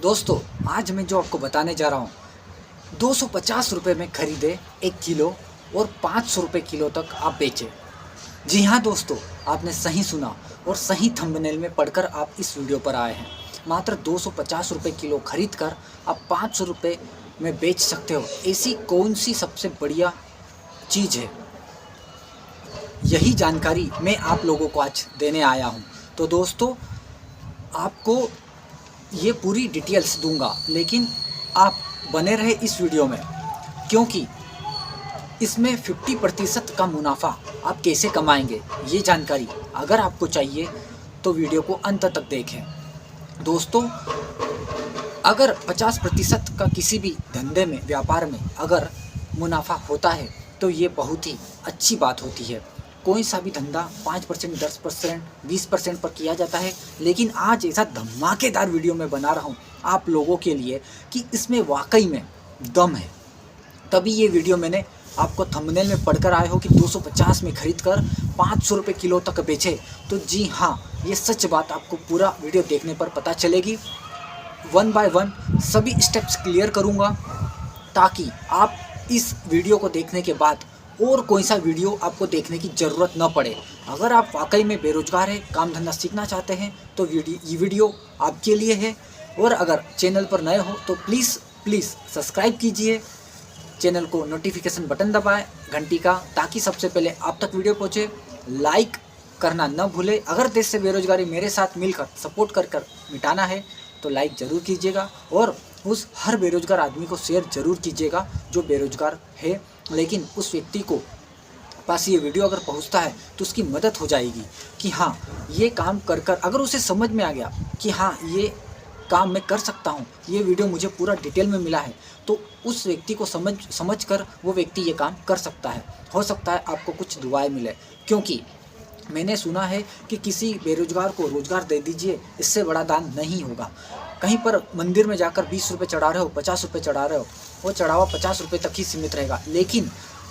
दोस्तों, आज मैं जो आपको बताने जा रहा हूँ, 250 रुपये में खरीदे 1 किलो और 500 रुपये किलो तक आप बेचें। जी हाँ दोस्तों, आपने सही सुना और सही थंबनेल में पढ़कर आप इस वीडियो पर आए हैं। मात्र 250 रुपये किलो खरीद कर आप 500 रुपये में बेच सकते हो। ऐसी कौन सी सबसे बढ़िया चीज़ है? यही जानकारी मैं आप लोगों को आज देने आया हूँ। तो दोस्तों, आपको ये पूरी डिटेल्स दूंगा, लेकिन आप बने रहे इस वीडियो में, क्योंकि इसमें 50% का मुनाफा आप कैसे कमाएंगे, ये जानकारी अगर आपको चाहिए तो वीडियो को अंत तक देखें। दोस्तों, अगर 50% का किसी भी धंधे में, व्यापार में अगर मुनाफा होता है तो ये बहुत ही अच्छी बात होती है। कोई सा भी धंधा 5%, 10%, 20% पर किया जाता है, लेकिन आज ऐसा धमाकेदार वीडियो मैं बना रहा हूँ आप लोगों के लिए कि इसमें वाकई में दम है। तभी ये वीडियो मैंने आपको थंबनेल में पढ़कर आए हो कि 250 में खरीद कर 500 रुपये किलो तक बेचे। तो जी हाँ, ये सच बात आपको पूरा वीडियो देखने पर पता चलेगी। 1 बाय 1 सभी स्टेप्स क्लियर करूँगा, ताकि आप इस वीडियो को देखने के बाद और कोई सा वीडियो आपको देखने की ज़रूरत न पड़े। अगर आप वाकई में बेरोजगार हैं, काम धंधा सीखना चाहते हैं, तो ये वीडियो आपके लिए है। और अगर चैनल पर नए हो तो प्लीज़ सब्सक्राइब कीजिए, चैनल को नोटिफिकेशन बटन दबाएं घंटी का, ताकि सबसे पहले आप तक वीडियो पहुँचे। लाइक करना न भूलें। अगर देश से बेरोजगारी मेरे साथ मिलकर सपोर्ट कर मिटाना है तो लाइक ज़रूर कीजिएगा, और उस हर बेरोजगार आदमी को शेयर ज़रूर कीजिएगा जो बेरोजगार है, लेकिन उस व्यक्ति को पास ये वीडियो अगर पहुंचता है तो उसकी मदद हो जाएगी कि हाँ, ये काम कर अगर उसे समझ में आ गया कि हाँ, ये काम मैं कर सकता हूँ, ये वीडियो मुझे पूरा डिटेल में मिला है, तो उस व्यक्ति को समझ कर वो व्यक्ति ये काम कर सकता है। हो सकता है आपको कुछ दुआएं मिले, क्योंकि मैंने सुना है कि किसी बेरोजगार को रोज़गार दे दीजिए, इससे बड़ा दान नहीं होगा। कहीं पर मंदिर में जाकर 20 रुपये चढ़ा रहे हो, 50 रुपये चढ़ा रहे हो, वो चढ़ावा 50 रुपये तक ही सीमित रहेगा। लेकिन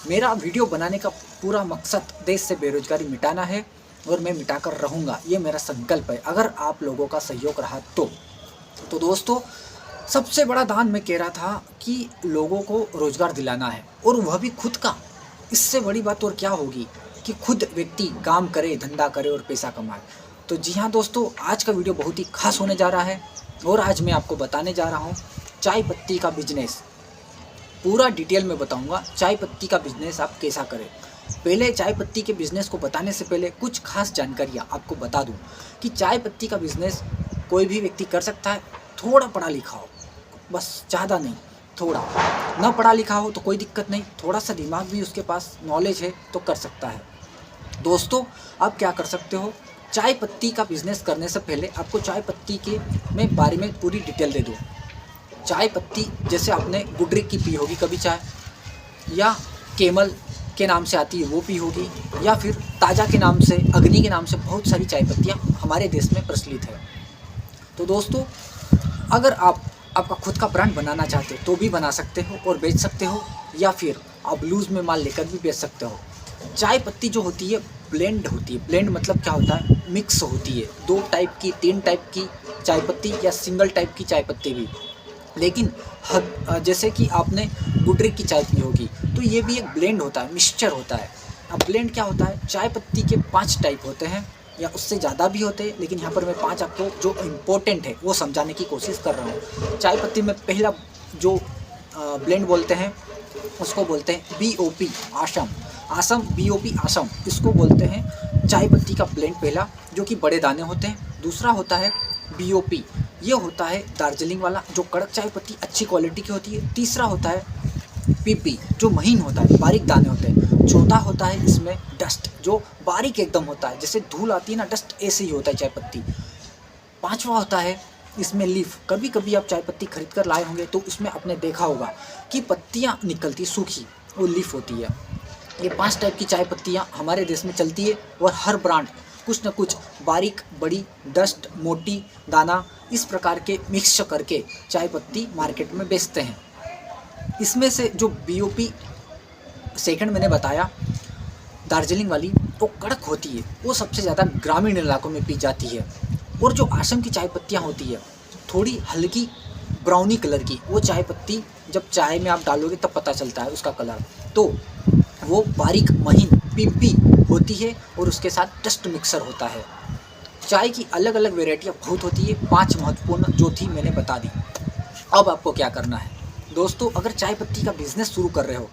मेरा वीडियो बनाने का पूरा मकसद देश से बेरोजगारी मिटाना है, और मैं मिटाकर रहूँगा, ये मेरा संकल्प है, अगर आप लोगों का सहयोग रहा तो दोस्तों, सबसे बड़ा दान मैं कह रहा था कि लोगों को रोज़गार दिलाना है, और वह भी खुद का। इससे बड़ी बात और क्या होगी कि खुद व्यक्ति काम करे, धंधा करे और पैसा कमाए। तो जी हाँ दोस्तों, आज का वीडियो बहुत ही खास होने जा रहा है, और आज मैं आपको बताने जा रहा हूँ चाय पत्ती का बिजनेस। पूरा डिटेल में बताऊँगा चाय पत्ती का बिजनेस आप कैसा करें। पहले चाय पत्ती के बिज़नेस को बताने से पहले कुछ खास जानकारियाँ आपको बता दूँ कि चाय पत्ती का बिज़नेस कोई भी व्यक्ति कर सकता है। थोड़ा पढ़ा लिखा हो, बस ज़्यादा नहीं, थोड़ा। ना पढ़ा लिखा हो तो कोई दिक्कत नहीं, थोड़ा सा दिमाग भी उसके पास, नॉलेज है तो कर सकता है। दोस्तों, आप क्या कर सकते हो, चाय पत्ती का बिज़नेस करने से पहले आपको चाय पत्ती के मैं बारे में पूरी डिटेल दे दूँ। चाय पत्ती जैसे आपने गुडरिक की पी होगी कभी चाय, या केमल के नाम से आती है वो पी होगी, या फिर ताज़ा के नाम से, अग्नि के नाम से बहुत सारी चाय पत्तियाँ हमारे देश में प्रचलित है। तो दोस्तों, अगर आपका खुद का ब्रांड बनाना चाहते हो तो भी बना सकते हो और बेच सकते हो, या फिर आप लूज़ में माल लेकर भी बेच सकते हो। चाय पत्ती जो होती है ब्लेंड होती है। ब्लेंड मतलब क्या होता है, मिक्स होती है। 2 टाइप की, 3 टाइप की चाय पत्ती, या सिंगल टाइप की चाय पत्ती भी। लेकिन जैसे कि आपने गुडरिक की चाय पी होगी, तो ये भी एक ब्लेंड होता है, मिक्सचर होता है। अब ब्लेंड क्या होता है, चाय पत्ती के 5 टाइप होते हैं, या उससे ज़्यादा भी होते हैं, लेकिन यहाँ पर मैं 5 आपको जो इम्पोर्टेंट है वो समझाने की कोशिश कर रहा हूँ। चाय पत्ती में पहला जो ब्लेंड बोलते हैं उसको बोलते हैं BOP, आसम BOP आसम, इसको बोलते हैं चाय पत्ती का ब्लेंड पहला, जो कि बड़े दाने होते हैं। दूसरा होता है BOP, ये होता है दार्जिलिंग वाला, जो कड़क चाय पत्ती अच्छी क्वालिटी की होती है। तीसरा होता है PP, जो महीन होता है, बारीक दाने होते हैं। चौथा होता है इसमें डस्ट, जो बारीक एकदम होता है, जैसे धूल आती है ना, डस्ट ऐसे ही होता है चाय पत्ती। पांचवा होता है इसमें लीफ। कभी कभी आप चाय पत्ती खरीद कर लाए होंगे तो उसमें आपने देखा होगा कि पत्तियां निकलती सूखी, वो लीफ होती है। ये 5 टाइप की चाय पत्तियां हमारे देश में चलती है, और हर ब्रांड कुछ न कुछ बारीक, बड़ी, डस्ट, मोटी, दाना, इस प्रकार के मिक्स करके चाय पत्ती मार्केट में बेचते हैं। इसमें से जो BOP सेकंड मैंने बताया, दार्जिलिंग वाली, वो कड़क होती है, वो सबसे ज़्यादा ग्रामीण इलाकों में पी जाती है। और जो आसम की चाय पत्तियाँ होती है थोड़ी हल्की ब्राउनी कलर की, वो चाय पत्ती जब चाय में आप डालोगे तब पता चलता है उसका कलर, तो वो बारीक महीन पिंपी होती है और उसके साथ डस्ट मिक्सर होता है। चाय की अलग अलग वेराइटियाँ बहुत होती है, 5 महत्वपूर्ण जो थी मैंने बता दी। अब आपको क्या करना है दोस्तों, अगर चाय पत्ती का बिज़नेस शुरू कर रहे हो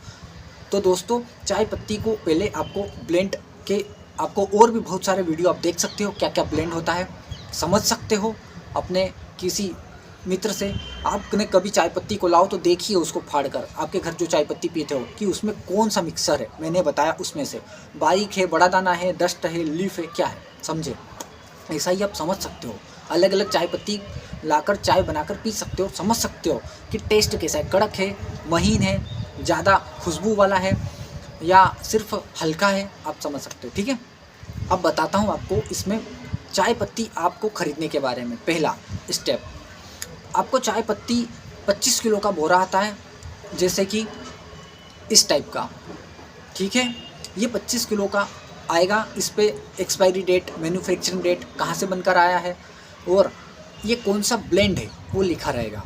तो दोस्तों चाय पत्ती को पहले आपको ब्लेंड के, आपको और भी बहुत सारे वीडियो आप देख सकते हो क्या क्या ब्लेंड होता है, समझ सकते हो अपने किसी मित्र से। आपने कभी चाय पत्ती को लाओ तो देखिए उसको फाड़ कर, आपके घर जो चाय पत्ती पीते हो कि उसमें कौन सा मिक्सर है, मैंने बताया उसमें से बारीक है, बड़ा दाना है, डस्ट है, लीफ है, क्या है, समझे। ऐसा ही आप समझ सकते हो, अलग अलग चाय पत्ती लाकर चाय बनाकर पी सकते हो, समझ सकते हो कि टेस्ट कैसा है, कड़क है, महीन है, ज़्यादा खुशबू वाला है या सिर्फ हल्का है, आप समझ सकते हो। ठीक है, अब बताता हूँ आपको इसमें चाय पत्ती आपको ख़रीदने के बारे में। पहला स्टेप, आपको चाय पत्ती 25 किलो का बोरा आता है, जैसे कि इस टाइप का, ठीक है। ये 25 किलो का आएगा, इस पे एक्सपायरी डेट, मैन्युफैक्चरिंग डेट, कहाँ से बनकर आया है और ये कौन सा ब्लेंड है वो लिखा रहेगा।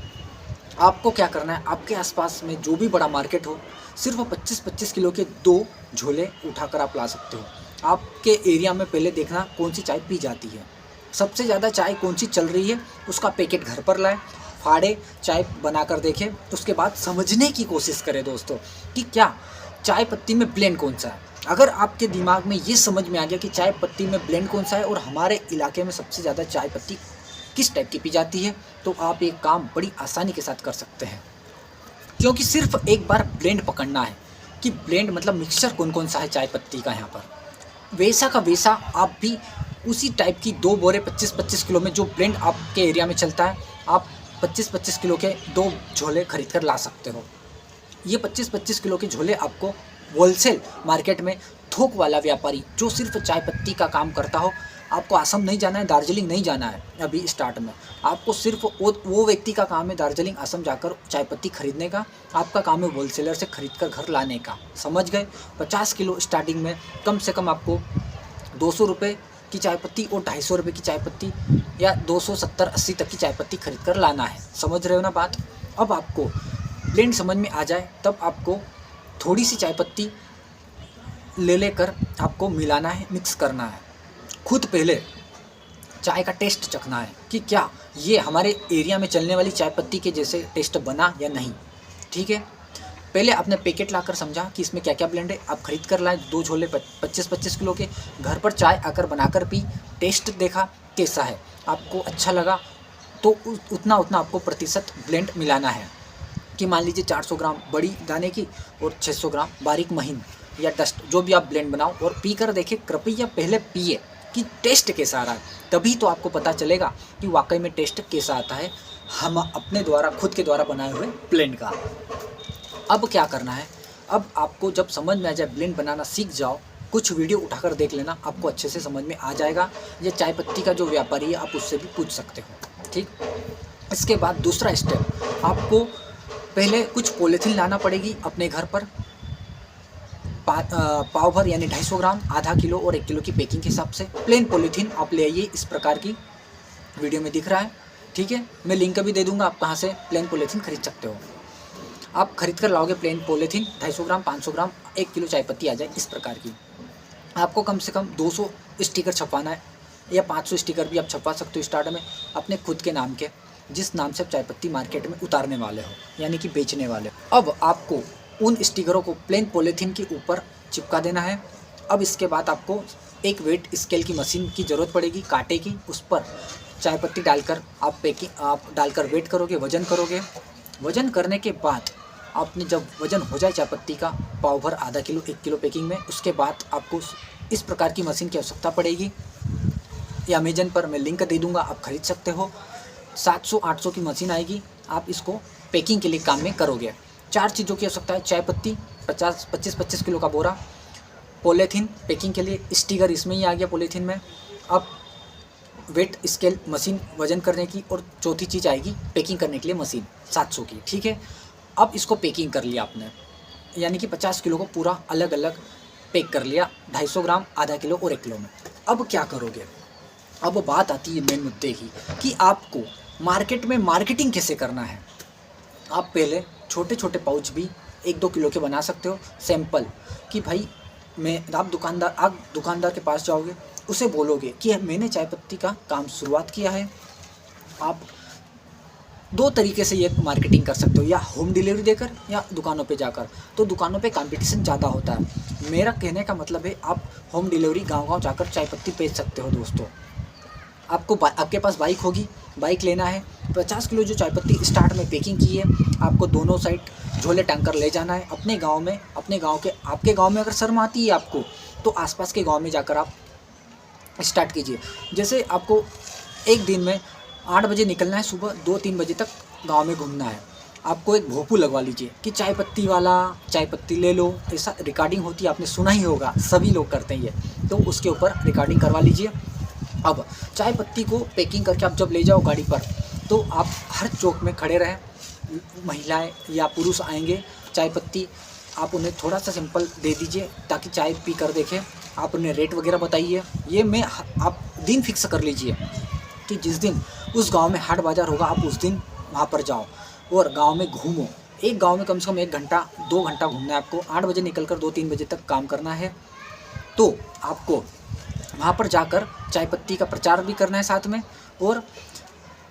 आपको क्या करना है, आपके आसपास में जो भी बड़ा मार्केट हो, सिर्फ 25-25 किलो के 2 झोले उठाकर आप ला सकते हो। आपके एरिया में पहले देखना कौन सी चाय पी जाती है, सबसे ज़्यादा चाय कौन सी चल रही है, उसका पैकेट घर पर लाएं, फाड़े, चाय बनाकर देखें, उसके बाद समझने की कोशिश करें दोस्तों कि क्या चाय पत्ती में ब्लेंड कौन सा है। अगर आपके दिमाग में ये समझ में आ गया कि चाय पत्ती में ब्लेंड कौन सा है और हमारे इलाके में सबसे ज़्यादा चाय पत्ती किस टाइप की पी जाती है, तो आप एक काम बड़ी आसानी के साथ कर सकते हैं, क्योंकि सिर्फ एक बार ब्लेंड पकड़ना है कि ब्लेंड मतलब मिक्सचर कौन कौन सा है चाय पत्ती का। यहाँ पर वैसा का वैसा आप भी उसी टाइप की 2 बोरे 25-25 किलो में जो ब्लेंड आपके एरिया में चलता है, आप 25-25 किलो के 2 झोले खरीद कर ला सकते हो। ये 25-25 किलो के झोले आपको होलसेल मार्केट में थोक वाला व्यापारी जो सिर्फ चाय पत्ती का काम करता हो, आपको असम नहीं जाना है, दार्जिलिंग नहीं जाना है अभी स्टार्ट में, आपको सिर्फ वो व्यक्ति का काम है दार्जिलिंग असम जाकर चाय पत्ती खरीदने का, आपका काम है होलसेलर से खरीद कर घर लाने का, समझ गए। 50 किलो स्टार्टिंग में कम से कम आपको 200 रुपये की चाय पत्ती और 250 रुपये की चाय पत्ती या 270-80 तक की चाय पत्ती खरीद कर लाना है, समझ रहे हो ना बात। अब आपको ब्लेंड समझ में आ जाए तब आपको थोड़ी सी चाय पत्ती ले लेकर आपको मिलाना है, मिक्स करना है। खुद पहले चाय का टेस्ट चखना है कि क्या ये हमारे एरिया में चलने वाली चाय पत्ती के जैसे टेस्ट बना या नहीं, ठीक है। पहले आपने पैकेट लाकर समझा कि इसमें क्या क्या ब्लेंड है, आप खरीद कर लाए 2 झोले 25-25 किलो के, घर पर चाय आकर बनाकर पी, टेस्ट देखा कैसा है, आपको अच्छा लगा तो उतना उतना आपको प्रतिशत ब्लेंड मिलाना है कि मान लीजिए 400 ग्राम बड़ी दाने की और 600 ग्राम बारीक महीन या डस्ट, जो भी आप ब्लेंड बनाओ और पी कर देखिए, कृपया पहले पिए कि टेस्ट कैसा आ रहा है, तभी तो आपको पता चलेगा कि वाकई में टेस्ट कैसा आता है हम अपने द्वारा खुद के द्वारा बनाए हुए ब्लेंड का। अब क्या करना है, अब आपको जब समझ में आ जाए, ब्लेंड बनाना सीख जाओ, कुछ वीडियो उठाकर देख लेना, आपको अच्छे से समझ में आ जाएगा। ये चाय पत्ती का जो व्यापारी है आप उससे भी पूछ सकते हो, ठीक। इसके बाद दूसरा स्टेप, आपको पहले कुछ पॉलीथीन लाना पड़ेगी अपने घर पर, पाव भर यानी 250 ग्राम, आधा किलो और 1 किलो की पैकिंग के हिसाब से प्लेन पॉलीथीन आप ले आइए, इस प्रकार की वीडियो में दिख रहा है, ठीक है। मैं लिंक भी दे दूंगा, आप कहाँ से प्लेन पॉलीथीन खरीद सकते हो। आप खरीद कर लाओगे प्लेन पॉलीथीन, 250 ग्राम, 500 ग्राम, 1 किलो चाय पत्ती आ जाए, इस प्रकार की। आपको कम से कम 200 स्टिकर छपवाना है या 500 स्टिकर भी आप छपवा सकते हो स्टार्ट में, अपने खुद के नाम के, जिस नाम से आप चाय पत्ती मार्केट में उतारने वाले हो यानी कि बेचने वाले हो। अब आपको उन स्टिकरों को प्लेन पॉलीथीन के ऊपर चिपका देना है। अब इसके बाद आपको एक वेट स्केल की मशीन की ज़रूरत पड़ेगी, कांटे की, उस पर चाय पत्ती डालकर आप डालकर वेट करोगे, वज़न करोगे। वज़न करने के बाद आपने जब वज़न हो जाए चाय पत्ती का पाव भर, आधा किलो, 1 किलो पैकिंग में, उसके बाद आपको इस प्रकार की मशीन की आवश्यकता पड़ेगी। ये अमेजन पर मैं लिंक दे दूँगा, आप खरीद सकते हो। 700-800 की मशीन आएगी, आप इसको पैकिंग के लिए काम में करोगे। 4 चीज़ों की आवश्यकता है, चाय पत्ती 25-25 किलो का बोरा, पॉलीथीन पैकिंग के लिए, स्टिकर इसमें ही आ गया पॉलीथीन में, अब वेट स्केल मशीन वज़न करने की, और चौथी चीज़ आएगी पैकिंग करने के लिए मशीन 700 की, ठीक है। अब इसको पैकिंग कर लिया आपने, यानी कि 50 किलो को पूरा अलग अलग पैक कर लिया, 250 ग्राम, आधा किलो और 1 किलो में। अब क्या करोगे, अब बात आती है मेन मुद्दे की कि आपको मार्केट में मार्केटिंग कैसे करना है। आप पहले छोटे छोटे पाउच भी 1-2 किलो के बना सकते हो सैंपल, कि भाई आप दुकानदार के पास जाओगे, उसे बोलोगे कि मैंने चाय पत्ती का काम शुरुआत किया है। आप 2 तरीके से ये मार्केटिंग कर सकते हो, या होम डिलीवरी देकर या दुकानों पे जाकर। तो दुकानों पे कंपटीशन ज़्यादा होता है। मेरा कहने का मतलब है आप होम डिलीवरी गांव-गांव जाकर चाय पत्ती बेच सकते हो दोस्तों। आपके पास बाइक होगी, बाइक लेना है, 50 किलो जो चाय पत्ती स्टार्ट में पैकिंग की है, आपको दोनों साइड झोले टांग कर ले जाना है अपने गांव में। आपके गांव में अगर शर्म आती है आपको, तो आसपास के गांव में जाकर आप स्टार्ट कीजिए। जैसे आपको एक दिन में 8 बजे निकलना है, सुबह 2-3 बजे तक गांव में घूमना है। आपको एक भोपू लगवा लीजिए कि चाय पत्ती वाला चाय पत्ती ले लो, ऐसा रिकॉर्डिंग होती है, आपने सुना ही होगा, सभी लोग करते हैं ये। तो उसके ऊपर रिकॉर्डिंग करवा लीजिए। अब चाय पत्ती को पैकिंग करके आप जब ले जाओ गाड़ी पर, तो आप हर चौक में खड़े रहें, महिलाएं या पुरुष आएंगे, चाय पत्ती आप उन्हें थोड़ा सा सिंपल दे दीजिए ताकि चाय पी कर देखें। आप उन्हें रेट वगैरह बताइए। आप दिन फिक्स कर लीजिए कि जिस दिन उस गांव में हाट बाज़ार होगा, आप उस दिन वहाँ पर जाओ और गांव में घूमो। एक गांव में कम से कम 1 घंटा 2 घंटा घूमना है आपको। 8 बजे निकल कर 2-3 बजे तक काम करना है। तो आपको वहाँ पर जाकर चाय पत्ती का प्रचार भी करना है साथ में, और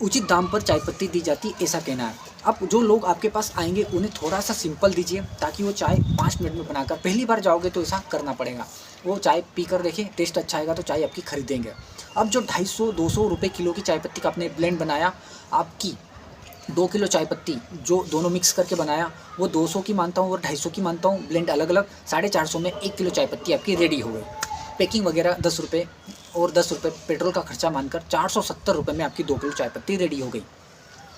उचित दाम पर चाय पत्ती दी जाती, ऐसा कहना है। अब जो लोग आपके पास आएंगे उन्हें थोड़ा सा सिंपल दीजिए ताकि वो चाय 5 मिनट में बनाकर, पहली बार जाओगे तो ऐसा करना पड़ेगा, वो चाय पी कर देखें, टेस्ट अच्छा आएगा तो चाय आपकी खरीदेंगे। अब जो 250-200 रुपये किलो की चाय पत्ती का आपने ब्लेंड बनाया, आपकी 2 किलो चाय पत्ती जो दोनों मिक्स करके बनाया, वो 200 की मानता हूँ और 250 की मानता हूँ, ब्लेंड अलग अलग, 450 में 1 किलो चाय पत्ती आपकी रेडी हो गई। पैकिंग वगैरह 10 रुपये और 10 रुपये पेट्रोल का खर्चा मानकर 470 रुपये में आपकी 2 किलो चाय पत्ती रेडी हो गई।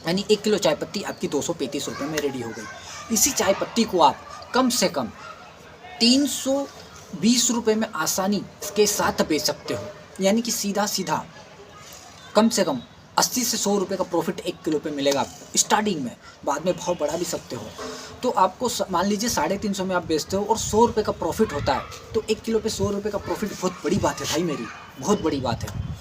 यानी 1 किलो चाय पत्ती आपकी 235 रुपये में रेडी हो गई। इसी चाय पत्ती को आप कम से कम 320 रुपये में आसानी के साथ बेच सकते हो। यानी कि सीधा सीधा कम से कम 80 से 100 रुपये का प्रॉफिट 1 किलो पे मिलेगा आपको स्टार्टिंग में। बाद में भाव बढ़ा भी सकते हो। तो आपको मान लीजिए 350 में आप बेचते हो और 100 रुपये का प्रॉफिट होता है, तो 1 किलो पे 100 रुपये का प्रॉफिट बहुत बड़ी बात है भाई, मेरी बहुत बड़ी बात है।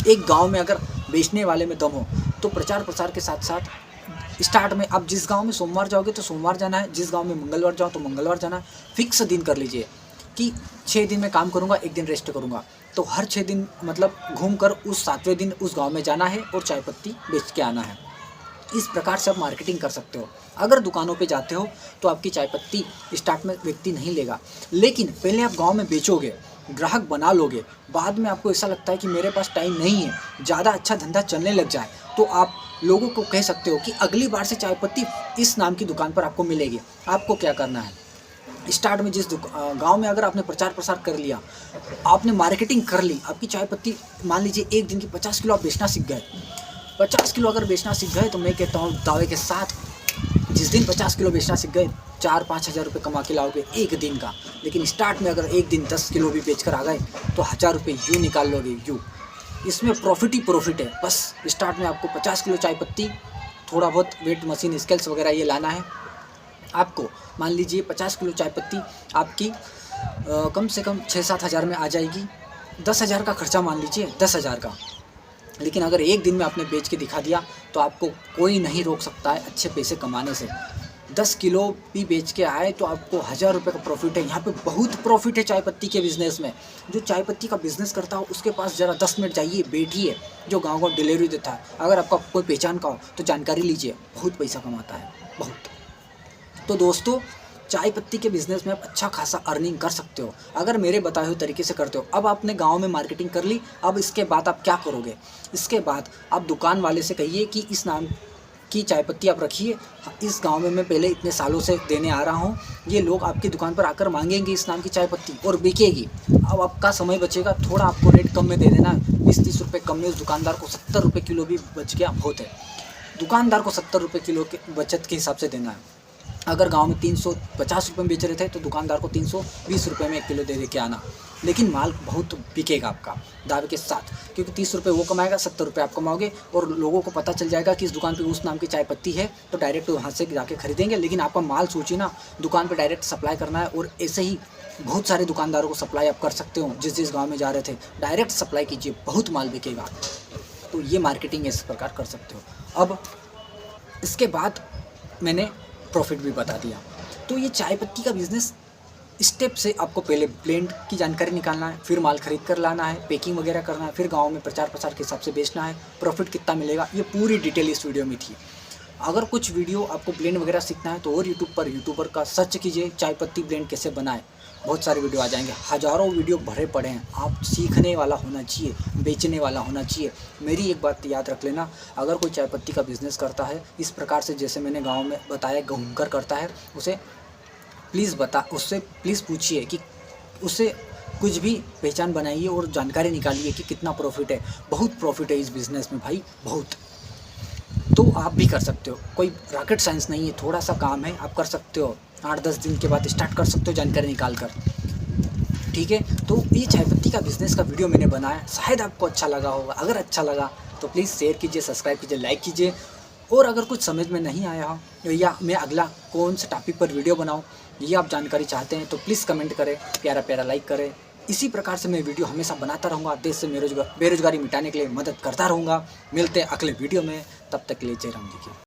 एक गांव में अगर बेचने वाले में दम हो तो प्रचार प्रसार के साथ साथ स्टार्ट में आप जिस गांव में सोमवार जाओगे तो सोमवार जाना है, जिस गांव में मंगलवार जाओ तो मंगलवार जाना है। फिक्स दिन कर लीजिए कि 6 दिन में काम करूंगा, 1 दिन रेस्ट करूंगा। तो हर 6 दिन मतलब घूमकर उस 7वें दिन उस गांव में जाना है और चाय पत्ती बेच के आना है। इस प्रकार से आप मार्केटिंग कर सकते हो। अगर दुकानों पे जाते हो तो आपकी चाय पत्ती स्टार्ट में व्यक्ति नहीं लेगा, लेकिन पहले आप गांव में बेचोगे, ग्राहक बना लोगे, बाद में आपको ऐसा लगता है कि मेरे पास टाइम नहीं है, ज़्यादा अच्छा धंधा चलने लग जाए, तो आप लोगों को कह सकते हो कि अगली बार से चाय पत्ती इस नाम की दुकान पर आपको मिलेगी। आपको क्या करना है, स्टार्ट में जिस गांव में अगर आपने प्रचार प्रसार कर लिया, आपने मार्केटिंग कर ली, आपकी चाय पत्ती मान लीजिए एक दिन की 50 किलो आप बेचना सीख गए। 50 किलो अगर बेचना सीख गए तो मैं कहता हूँ दावे के साथ, जिस दिन 50 किलो बेचना सीख गए 4-5 हज़ार रुपये कमा के लाओगे एक दिन का। लेकिन स्टार्ट में अगर एक दिन 10 किलो भी बेच कर आ गए तो 1000 रुपये यूँ निकाल लोगे, यूँ। इसमें प्रॉफिट ही प्रॉफिट है। बस स्टार्ट में आपको 50 किलो चाय पत्ती, थोड़ा बहुत वेट मशीन स्केल्स वगैरह ये लाना है आपको। मान लीजिए 50 किलो चाय पत्ती आपकी कम से कम 6-7 हज़ार में आ जाएगी। 10 हज़ार का खर्चा मान लीजिए, 10 हज़ार का। लेकिन अगर एक दिन में आपने बेच के दिखा दिया तो आपको कोई नहीं रोक सकता है अच्छे पैसे कमाने से। 10 किलो भी बेच के आए तो आपको 1000 रुपये का प्रॉफिट है। यहाँ पे बहुत प्रॉफिट है चाय पत्ती के बिज़नेस में। जो चाय पत्ती का बिज़नेस करता हो उसके पास ज़रा 10 मिनट जाइए, बैठिए, जो गाँव डिलीवरी देता है। अगर आपका कोई पहचान का हो तो जानकारी लीजिए, बहुत पैसा कमाता है, बहुत। तो दोस्तों, चाय पत्ती के बिज़नेस में आप अच्छा खासा अर्निंग कर सकते हो अगर मेरे बताए हुए तरीके से करते हो। अब आपने गांव में मार्केटिंग कर ली, अब इसके बाद आप क्या करोगे? इसके बाद आप दुकान वाले से कहिए कि इस नाम की चाय पत्ती आप रखिए, इस गांव में मैं पहले इतने सालों से देने आ रहा हूँ, ये लोग आपकी दुकान पर आकर मांगेंगे इस नाम की चाय पत्ती और बिकेगी। अब आपका समय बचेगा, थोड़ा आपको रेट कम में दे देना, 20-30 रुपये कम में। उस दुकानदार को 70 रुपये किलो भी बच गया, बहुत है। दुकानदार को 70 रुपये किलो के बचत के हिसाब से देना है। अगर गांव में 350 रुपये में बेच रहे थे तो दुकानदार को 320 रुपये में 1 किलो दे के आना। लेकिन माल बहुत बिकेगा आपका दावे के साथ, क्योंकि 30 रुपये वो कमाएगा, 70 रुपये आप कमाओगे और लोगों को पता चल जाएगा कि इस दुकान पे उस नाम की चाय पत्ती है, तो डायरेक्ट वहाँ से जाके खरीदेंगे। लेकिन आपका माल सोचिए ना, दुकान पे डायरेक्ट सप्लाई करना है और ऐसे ही बहुत सारे दुकानदारों को सप्लाई आप कर सकते हो। जिस गाँव में जा रहे थे डायरेक्ट सप्लाई कीजिए, बहुत माल बिकेगा। तो ये मार्केटिंग इस प्रकार कर सकते हो। अब इसके बाद मैंने प्रॉफिट भी बता दिया। तो ये चाय पत्ती का बिज़नेस स्टेप से आपको पहले ब्लेंड की जानकारी निकालना है, फिर माल खरीद कर लाना है, पैकिंग वगैरह करना है, फिर गाँव में प्रचार प्रसार के हिसाब से बेचना है, प्रॉफिट कितना मिलेगा, ये पूरी डिटेल इस वीडियो में थी। अगर कुछ वीडियो आपको ब्लेंड वगैरह सीखना है तो और यूट्यूब पर यूट्यूबर का सर्च कीजिए चाय पत्ती ब्लेंड कैसे बनाए, बहुत सारे वीडियो आ जाएंगे, हज़ारों वीडियो भरे पड़े हैं। आप सीखने वाला होना चाहिए, बेचने वाला होना चाहिए। मेरी एक बात याद रख लेना, अगर कोई चाय पत्ती का बिज़नेस करता है इस प्रकार से जैसे मैंने गाँव में बताया घूमकर करता है, उससे प्लीज़ पूछिए कि उससे कुछ भी पहचान बनाइए और जानकारी निकालिए कि कितना प्रॉफिट है। बहुत प्रॉफिट है इस बिज़नेस में भाई, बहुत। तो आप भी कर सकते हो, कोई रॉकेट साइंस नहीं है, थोड़ा सा काम है, आप कर सकते हो। 8-10 दिन के बाद स्टार्ट कर सकते हो जानकारी निकाल कर, ठीक है। तो ये चाय पत्ती का बिज़नेस का वीडियो मैंने बनाया, शायद आपको अच्छा लगा होगा। अगर अच्छा लगा तो प्लीज़ शेयर कीजिए, सब्सक्राइब कीजिए, लाइक कीजिए। और अगर कुछ समझ में नहीं आया हो या मैं अगला कौन से टॉपिक पर वीडियो बनाऊँ, ये आप जानकारी चाहते हैं तो प्लीज़ कमेंट करें, प्यारा प्यारा लाइक करें। इसी प्रकार से मैं वीडियो हमेशा बनाता रहूँगा, देश से बेरोजगारी मिटाने के लिए मदद करता रहूँगा। मिलते हैं अगले वीडियो में, तब तक के लिए जय राम जी की।